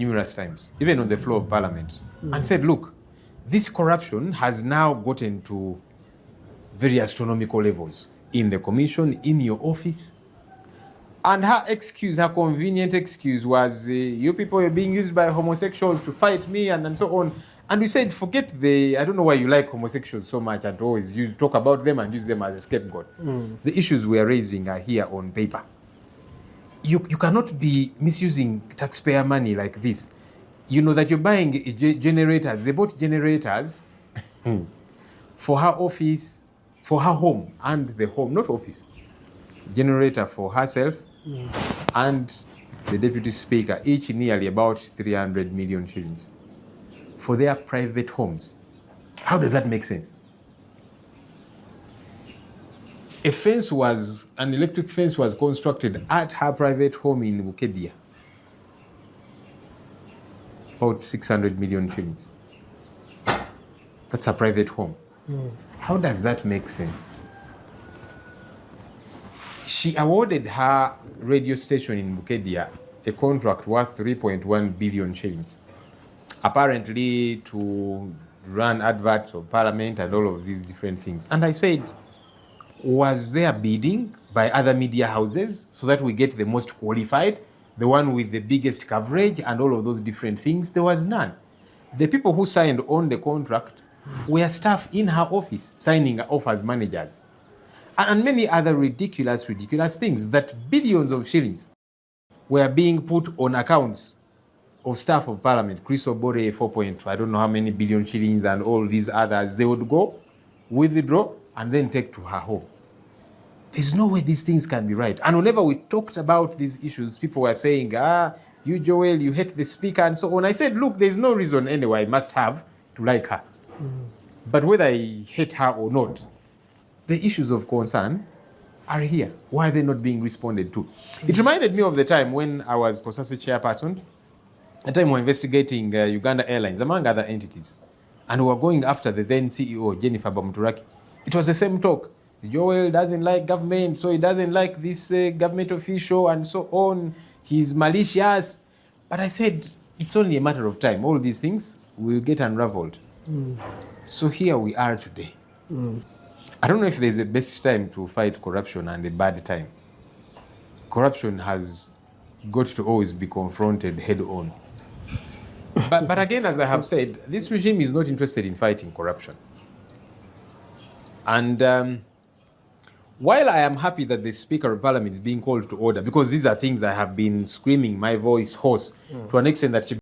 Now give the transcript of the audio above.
numerous times, even on the floor of Parliament, and said, look, this corruption has now gotten to very astronomical levels in the commission, in your office. And her excuse, her convenient excuse was, you people are being used by homosexuals to fight me and so on. And we said, forget I don't know why you like homosexuals so much and always talk about them and use them as a scapegoat. The issues we are raising are here on paper. You cannot be misusing taxpayer money like this. You know that you're buying generators. They bought generators for her office, for her home and the home, not office. Generator for herself and the deputy speaker, each nearly about 300 million shillings for their private homes. How does that make sense? An electric fence was constructed at her private home in Bukedia. About 600 million shillings. That's a private home. How does that make sense? She awarded her radio station in Bukedia a contract worth 3.1 billion shillings, apparently to run adverts of Parliament and all of these different things. And I said, was there bidding by other media houses so that we get the most qualified, the one with the biggest coverage and all of those different things? There was none. The people who signed on the contract were staff in her office, signing off as managers. And many other ridiculous things, that billions of shillings were being put on accounts of staff of Parliament. Chris Obore, 4 I don't know how many billion shillings, and all these others. They would go, withdraw, and then take to her home. There's no way these things can be right. And whenever we talked about these issues, people were saying, you, Joel, you hate the speaker, and so on. I said, look, there's no reason anyway I must have to like her. But whether I hate her or not, the issues of concern are here. Why are they not being responded to? It reminded me of the time when I was COSASE chairperson. At the time we were investigating Uganda Airlines, among other entities. And we were going after the then CEO, Jennifer Bamuturaki. It was the same talk. Joel doesn't like government, so he doesn't like this government official and so on. He's malicious. But I said, it's only a matter of time. All these things will get unraveled. So here we are today. I don't know if there's a best time to fight corruption and a bad time. Corruption has got to always be confronted head on. But again, as I have said, this regime is not interested in fighting corruption. And while I am happy that the Speaker of Parliament is being called to order, because these are things I have been screaming my voice hoarse to an extent that she